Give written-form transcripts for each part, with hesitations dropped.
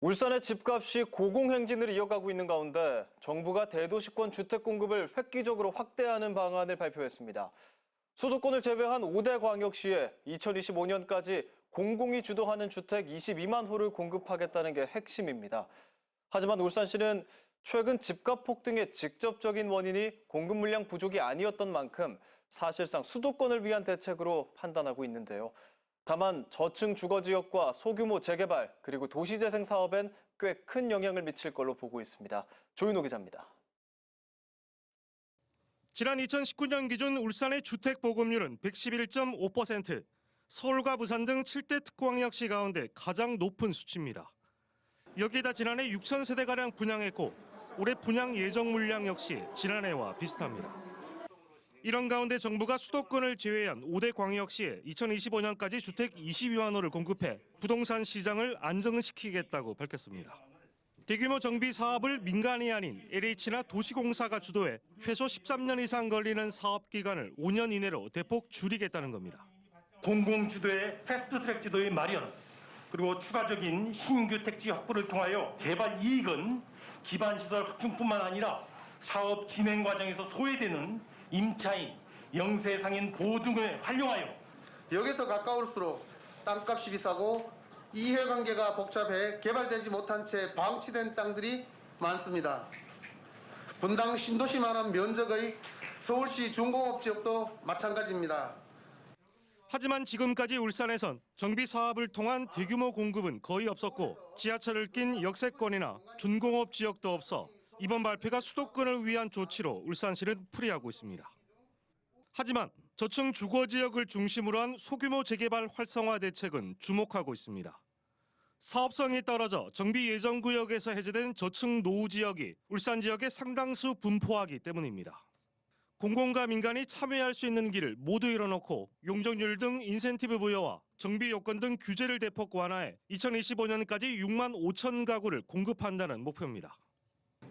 울산의 집값이 고공행진을 이어가고 있는 가운데 정부가 대도시권 주택 공급을 획기적으로 확대하는 방안을 발표했습니다. 수도권을 제외한 5대 광역시에 2025년까지 공공이 주도하는 주택 22만 호를 공급하겠다는 게 핵심입니다. 하지만 울산시는 최근 집값 폭등의 직접적인 원인이 공급 물량 부족이 아니었던 만큼 사실상 수도권을 위한 대책으로 판단하고 있는데요. 다만 저층 주거지역과 소규모 재개발 그리고 도시재생 사업엔 꽤 큰 영향을 미칠 걸로 보고 있습니다. 조윤호 기자입니다. 지난 2019년 기준 울산의 주택 보급률은 111.5%, 서울과 부산 등 7대 특광역시 가운데 가장 높은 수치입니다. 여기다 지난해 6,000세대가량 분양했고 올해 분양 예정 물량 역시 지난해와 비슷합니다. 이런 가운데 정부가 수도권을 제외한 5대 광역시에 2025년까지 주택 22만 호를 공급해 부동산 시장을 안정시키겠다고 밝혔습니다. 대규모 정비 사업을 민간이 아닌 LH나 도시공사가 주도해 최소 13년 이상 걸리는 사업 기간을 5년 이내로 대폭 줄이겠다는 겁니다. 공공주도의 패스트트랙 지도의 마련, 그리고 추가적인 신규 택지 확보를 통하여 개발 이익은 기반시설 확충뿐만 아니라 사업 진행 과정에서 소외되는 임차인, 영세상인 보호 등을 활용하여 역에서 가까울수록 땅값이 비싸고 이해관계가 복잡해 개발되지 못한 채 방치된 땅들이 많습니다. 분당 신도시만한 면적의 서울시 중공업 지역도 마찬가지입니다. 하지만 지금까지 울산에선 정비 사업을 통한 대규모 공급은 거의 없었고 지하철을 낀 역세권이나 준공업 지역도 없어 이번 발표가 수도권을 위한 조치로 울산시는 풀이하고 있습니다. 하지만 저층 주거지역을 중심으로 한 소규모 재개발 활성화 대책은 주목하고 있습니다. 사업성이 떨어져 정비 예정 구역에서 해제된 저층 노후 지역이 울산 지역에 상당수 분포하기 때문입니다. 공공과 민간이 참여할 수 있는 길을 모두 열어놓고 용적률 등 인센티브 부여와 정비 요건 등 규제를 대폭 완화해 2025년까지 6만 5천 가구를 공급한다는 목표입니다.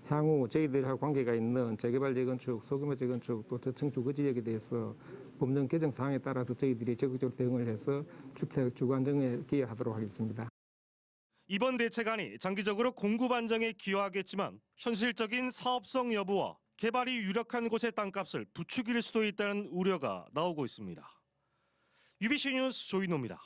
향후 저희들하고 관계가 있는 재개발 재건축, 소규모 재건축, 또 저층 주거지역에 대해서 법령 개정 사항에 따라서 저희들이 적극적으로 대응을 해서 주택 주거 안정에 기여하도록 하겠습니다. 이번 대책안이 장기적으로 공급 안정에 기여하겠지만 현실적인 사업성 여부와 개발이 유력한 곳의 땅값을 부추길 수도 있다는 우려가 나오고 있습니다. UBC 뉴스 조인호입니다.